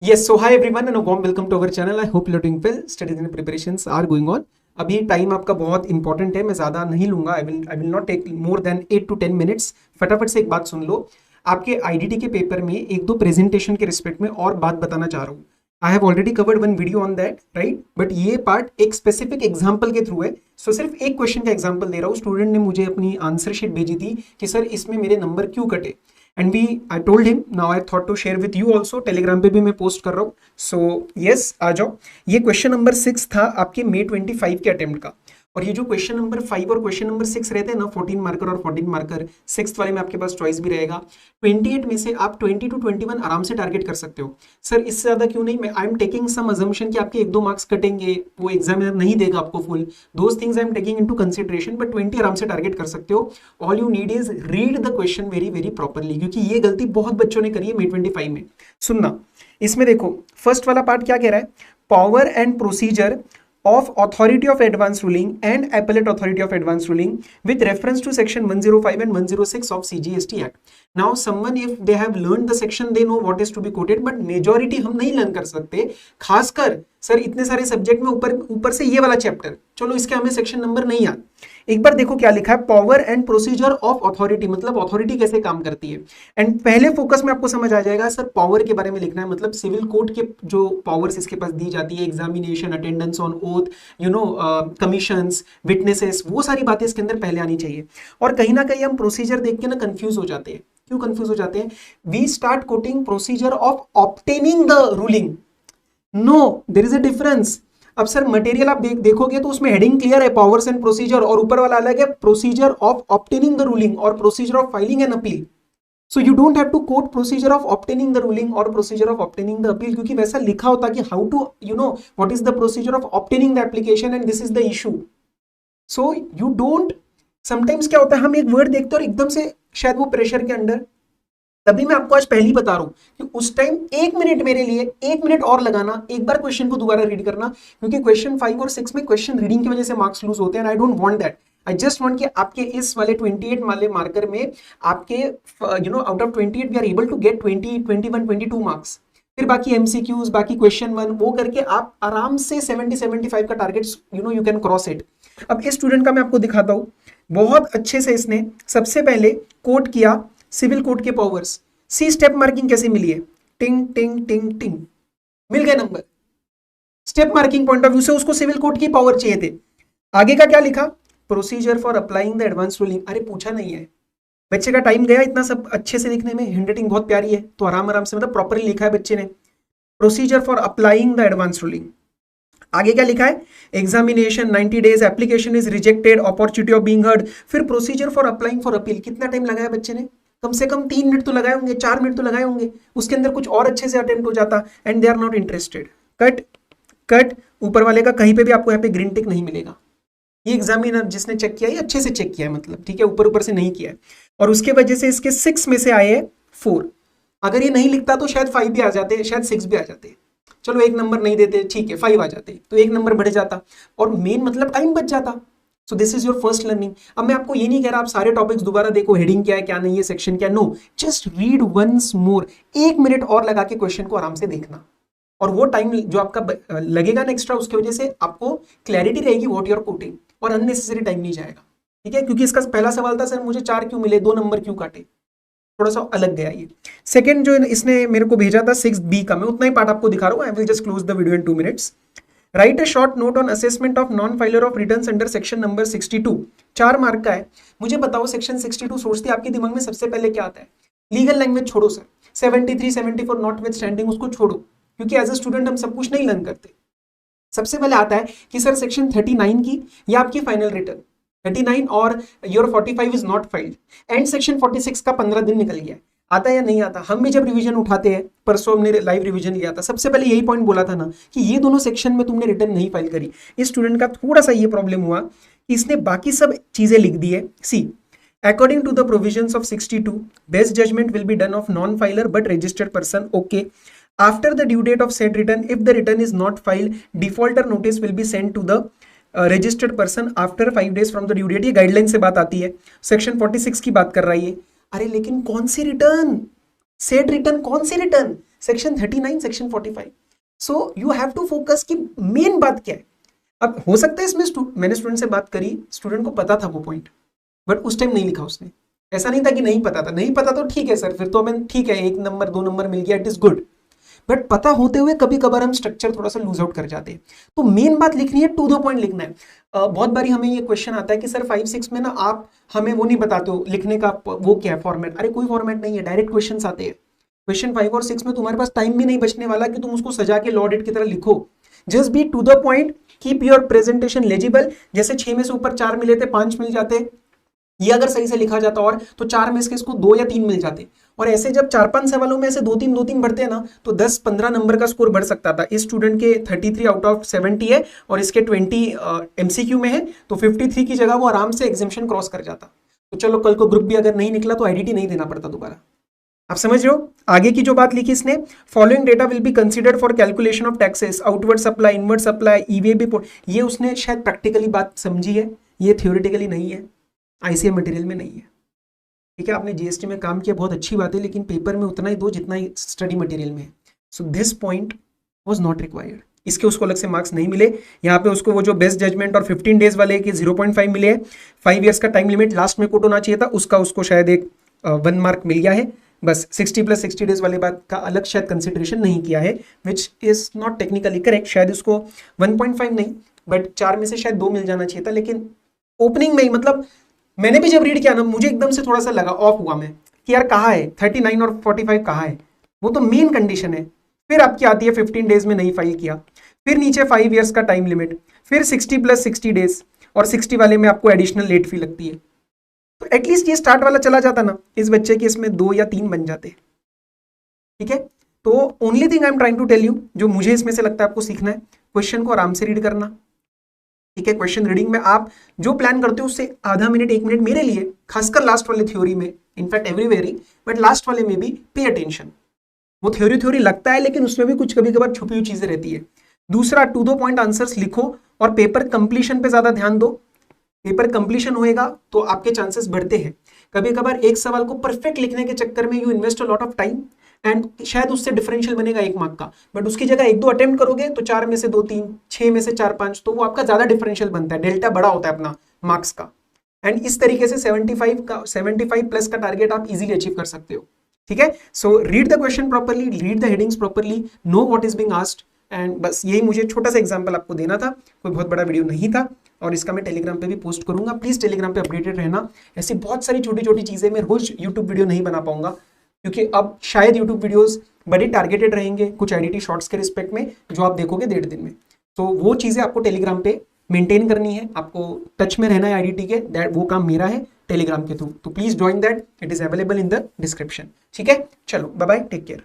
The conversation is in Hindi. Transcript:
Yes, so hi everyone and a warm welcome to our channel. I hope you're doing well. Studies and preparations are going on. अभी टाइम आपका बहुत इंपॉर्टेंट है, मैं ज़्यादा नहीं लूंगा. I will not take more than 8 to 10 minutes. फटाफट से एक बात सुन लो. आपके आईडीटी के पेपर में एक दो प्रेजेंटेशन के रिस्पेक्ट में और बात बताना चाह रहा हूँ. I have already covered one video on that, right, but ये पार्ट एक स्पेसिफिक एग्जाम्पल के थ्रू है. सो सिर्फ एक क्वेश्चन का एग्जाम्पल दे रहा हूँ. स्टूडेंट ने मुझे अपनी आंसर शीट भेजी थी कि सर इसमें मेरे नंबर क्यों कटे. And I told him, now I thought to share with you also. Telegram पे भी मैं पोस्ट कर रहा हूँ. सो यस, आ जाओ. ये क्वेश्चन नंबर 6 था आपके May 25 के अटेम्प्ट का. और ये जो क्वेश्चन नंबर 5 और क्वेश्चन नंबर 6 रहते हैं ना, 14 मार्कर और 14 मार्कर, 6th वाले में आपके पास चॉइस भी रहेगा. 28 में से आप 20 to 21 आराम से टारगेट कर सकते हो. सर इससे ज्यादा क्यों नहीं? मैं I am taking some assumption कि आपके 1-2 मार्क्स कटेंगे, वो एग्जामिनर नहीं देगा आपको full. Those things I am taking into consideration, but 20 आराम से टारगेट कर सकते हो. All you need is read the question very very properly, क्योंकि ये गलती बहुत बच्चों ने करी है May 25 में. सुनना, इसमें देखो फर्स्ट वाला पार्ट क्या कह रहा है. Power and procedure of authority of advance ruling and appellate authority of advance ruling with reference to section 105 and 106 of CGST Act. Now someone, if they have learned the section, they know what is to be quoted, but majority हम नहीं लर्न कर सकते. खासकर सर इतने सारे सब्जेक्ट में ऊपर से ये वाला चैप्टर, चलो इसके हमें सेक्शन नंबर नहीं याद. एक बार देखो क्या लिखा है, power and procedure of authority, मतलब अथॉरिटी कैसे काम करती है. एंड पहले फोकस में आपको समझ आ जाएगा सर पावर के बारे में लिखना है, मतलब सिविल कोर्ट के जो पावर्स इसके पास दी जाती है, examination, attendance on oath, commissions, witnesses, वो सारी बातें इसके अंदर पहले आनी चाहिए. और कहीं ना कहीं हम प्रोसीजर देख के ना कंफ्यूज हो जाते हैं. क्यों कंफ्यूज हो जाते हैं? We start quoting procedure of obtaining the ruling. No, there is a difference. अब सर मटेरियल आप देखोगे तो उसमें हेडिंग क्लियर है, पावर्स एंड प्रोसीजर, और ऊपर वाला अलग है, procedure of obtaining the ruling और procedure of filing an appeal. So you don't have to quote procedure of obtaining the ruling और procedure of obtaining the appeal, क्योंकि वैसा लिखा होता कि how to what is the procedure of obtaining the application and this is the issue. So you don't, sometimes क्या होता है, हम एक वर्ड देखते हैं और एकदम से शायद वो प्रेशर के अंडर, तभी मैं आपको आज पहली बता रहा हूं कि उस टाइम 1 मिनट मेरे लिए 1 मिनट और लगाना, एक बार क्वेश्चन को दोबारा रीड करना, क्योंकि क्वेश्चन 5 और 6 में क्वेश्चन रीडिंग की वजह से मार्क्स लूज होते हैं. I don't want that. I just want कि आपके इस वाले 28 वाले मार्कर में आपके out of 28 we are able to get 20, 21, 22 marks. फिर बाकी एमसीक्यूज, बाकी क्वेश्चन 1, वो करके आप आराम से 70-75 का target you can cross it. अब इस स्टूडेंट का मैं आपको दिखाता हूं, बहुत अच्छे से इसने सबसे पहले कोट किया सिविल कोड के पावर्स. सी स्टेप मार्किंग कैसे मिली है, टिंग टिंग टिंग टिंग, मिल गए number. Step marking point of view से उसको सिविल कोड की पावर चाहिए थे. आगे का क्या लिखा, procedure for applying the advance ruling. अरे पूछा नहीं है, बच्चे का टाइम गया इतना सब अच्छे से लिखने में, हैंडराइटिंग बहुत प्यारी है तो आराम आराम से, मतलब प्रॉपरली लिखा है बच्चे ने. Procedure for applying the advance ruling. आगे क्या लिखा है, examination 90 days, application is rejected, opportunity of being heard. फिर procedure for applying for appeal. कितना टाइम लगाया बच्चे ने? कम से कम 3 मिनट तो लगाए होंगे, 4 मिनट तो लगाए होंगे. उसके अंदर कुछ और अच्छे से अटेम्प्ट हो जाता. And they are not interested. Cut cut. ऊपर वाले का कहीं पे भी आपको यहाँ पे ग्रीन टिक नहीं मिलेगा. ये एग्जामिनर जिसने चेक किया, ये अच्छे से चेक किया है, मतलब ठीक है, ऊपर ऊपर से नहीं किया है. और उसके वजह से इसके 6 में से आए 4. अगर ये नहीं लिखता तो शायद 5 भी आ जाते, शायद 6 भी आ जाते. चलो एक नंबर नहीं देते, ठीक है, 5 आ जाते तो एक नंबर बढ़ जाता और मेन मतलब टाइम बच जाता. So this is your first learning. अब मैं आपको ये नहीं कह रहा आप सारे टॉपिक्स दोबारा देखो, हेडिंग क्या है क्या नहीं है, सेक्शन क्या, no, just read once more. 1 minute और लगा के क्वेश्चन को आराम से देखना, और वो टाइम जो आपका लगेगा ना एक्स्ट्रा, उसकी वजह से आपको क्लैरिटी रहेगी व्हाट यू आर कोटिंग, और अननेसेसरी टाइम नहीं जाएगा. ठीक है, क्योंकि इसका पहला सवाल था सर मुझे 4 क्यों मिले, 2 नंबर क्यों काटे, थोड़ा सा अलग गया ये. सेकंड जो इसने मेरे को भेजा था 6B का, मैं उतना ही पार्ट आपको दिखा रहा हूँ. I will just close the video in 2 minutes. Right a short note on assessment of non filer of returns under section number 62. 4 mark का है. मुझे बताओ सेक्शन 62 सोचते आपके दिमाग में सबसे पहले क्या आता है? लीगल लैंग्वेज छोड़ो सर, 73, 74 नॉट विथ स्टैंडिंग उसको छोड़ो, क्योंकि एज अ स्टूडेंट हम सब कुछ नहीं लर्न करते. सबसे पहले आता है कि सर सेक्शन 39 की या आपकी फाइनल रिटर्न 39 और your 45 is not filed, and section 46 का 15 दिन निकल गया. आता है या नहीं आता? हम भी जब रिवीजन उठाते हैं, परसों हमने लाइव रिवीजन लिया था, सबसे पहले यही पॉइंट बोला था ना कि ये दोनों सेक्शन में तुमने रिटर्न नहीं फाइल करी. इस स्टूडेंट का थोड़ा सा ये प्रॉब्लम हुआ कि इसने बाकी सब चीजें लिख दी है. सी, according to the provisions of 62, best judgment will be done of non-filer but registered person. Okay. After the due date of said return, if the return is not filed, defaulter notice will be sent to the registered person after 5 days from the due date. ये गाइडलाइन से बात आती है. सेक्शन 46 की बात कर रहा है ये. अरे लेकिन कौन सी रिटर्न, सेड रिटर्न, कौन सी return? Section 39, section 45। So you have to focus कि मेन बात क्या है। अब हो सकता है इसमें मैंने स्टूडेंट से बात करी, स्टूडेंट को पता था वो पॉइंट, बट उस टाइम नहीं लिखा उसने। ऐसा नहीं था कि नहीं पता था, नहीं पता तो ठीक है सर, फिर तो हमें ठीक है 1 नंबर 2 नंबर मिल गया, इट इज गुड। बट पता होते हुए कभी कभार हम स्ट्रक्चर थोड़ा सा लूज आउट कर जाते हैं। तो मेन बात लिखनी है, टू द पॉइंट लिखना है। बहुत बारी हमें ये क्वेश्चन आता है कि सर 5-6 में ना आप हमें वो नहीं बताते हो लिखने का, वो क्या है फॉर्मेट। अरे कोई फॉर्मेट नहीं है, डायरेक्ट क्वेश्चन आते हैं। क्वेश्चन 5 और 6 में तुम्हारे पास टाइम भी नहीं बचने वाला कि तुम उसको सजा के लॉ डेट की तरह लिखो। Just be to the point, keep your presentation legible. जैसे 6 में से ऊपर 4 मिले थे, 5 मिल जाते, ये अगर सही से लिखा जाता और तो 4 में से इसको 2 या 3 मिल जाते। और ऐसे जब 4-5 सवालों में ऐसे 2-3 बढ़ते हैं ना, तो 10-15 नंबर का स्कोर बढ़ सकता था। इस स्टूडेंट के 33 आउट ऑफ 70 है और इसके 20 MCQ में है, तो 53 की जगह वो आराम से एग्जामिशन क्रॉस कर जाता। तो चलो कल को ग्रुप भी अगर नहीं निकला तो आईडीटी नहीं देना पड़ता दोबारा। आप समझ रहे हो आगे की जो बात लिखी इसने, following data will be considered for calculation of taxes, outward supply, inward supply, EVA. ये उसने शायद प्रैक्टिकली बात समझी है, ये थियोरिटिकली नहीं है, आईसीएम मटेरियल में नहीं है। ठीक है, आपने जीएसटी में काम किया, बहुत अच्छी बात है, लेकिन पेपर में उतना ही दो जितना ही स्टडी मटेरियल में है। So this point was not required. इसके उसको अलग से मार्क्स नहीं मिले। यहाँ पे उसको वो जो बेस्ट जजमेंट और 15 डेज वाले के 0.5 मिले हैं। 5 ईयर्स का टाइम लिमिट लास्ट में कोट होना चाहिए था, उसका उसको शायद एक 1 मार्क मिल गया है। बस 60 + 60 डेज वाले बात का अलग शायद कंसिडरेशन नहीं किया है, which is not technically correct. शायद उसको 1.5 नहीं बट 4 में से शायद 2 मिल जाना चाहिए था। लेकिन ओपनिंग में ही मतलब मैंने भी जब रीड किया ना, मुझे एकदम से थोड़ा सा लगा, ऑफ हुआ मैं कि यार कहाँ है 39 और 45 कहाँ है, वो तो मेन कंडीशन है। फिर आपकी आती है 15 डेज में नहीं फाइल किया, फिर नीचे 5 ईयर्स का टाइम लिमिट, फिर 60 + 60 डेज, और 60 वाले में आपको एडिशनल लेट फी लगती है। तो एटलीस्ट ये स्टार्ट वाला चला जाता ना, इस बच्चे के इसमें 2 या 3 बन जाते। ठीक है, तो only thing I am trying to tell you, जो मुझे इसमें से लगता है आपको सीखना है, क्वेश्चन को आराम से रीड करना। ठीक है, क्वेश्चन रीडिंग में आप जो प्लान करते हो उससे आधा मिनट 1 मिनट मेरे लिए, खासकर लास्ट वाले थ्योरी में, in fact everywhere he, but last वाले में भी पे अटेंशन। वो थ्योरी लगता है लेकिन उसमें भी कुछ कभी कभार छुपी हुई चीजें रहती है। दूसरा, टू द पॉइंट आंसर्स लिखो और पेपर कंप्लीशन पे ज्यादा ध्यान दो। पेपर कंप्लीशन होएगा तो आपके चांसेस बढ़ते हैं। कभी कभार एक सवाल को परफेक्ट लिखने के चक्कर में you invest a lot of time and शायद उससे डिफरेंशियल बनेगा 1 मार्क का, बट उसकी जगह 1-2 अटेम्प्ट करोगे तो 4 में से 2-3, 6 में से 4-5, तो वो आपका ज्यादा डिफरेंशियल बनता है, डेल्टा बड़ा होता है अपना मार्क्स का। एंड इस तरीके से 75+ का टारगेट आप इजीली अचीव कर सकते हो। ठीक है, so read the question properly, read the headings properly, know what is being asked, and बस यही मुझे छोटा सा एग्जांपल आपको देना था। कोई बहुत बड़ा वीडियो नहीं था, और इसका मैं टेलीग्राम पे भी पोस्ट करूंगा। प्लीज टेलीग्राम पे अपडेटेड रहना। ऐसी बहुत सारी छोटी छोटी चीजें, मैं रोज यूट्यूब वीडियो नहीं बना पाऊंगा क्योंकि अब शायद यूट्यूब वीडियोस बड़े टारगेटेड रहेंगे कुछ आईडीटी शॉर्ट्स के रिस्पेक्ट में, जो आप देखोगे 1.5 दिन में। तो वो चीजें आपको टेलीग्राम पे मेंटेन करनी है, आपको टच में रहना है आईडीटी के, वो काम मेरा है टेलीग्राम के थ्रू। तो please join that, it is available in the description. ठीक है, चलो बाय बाय, टेक केयर।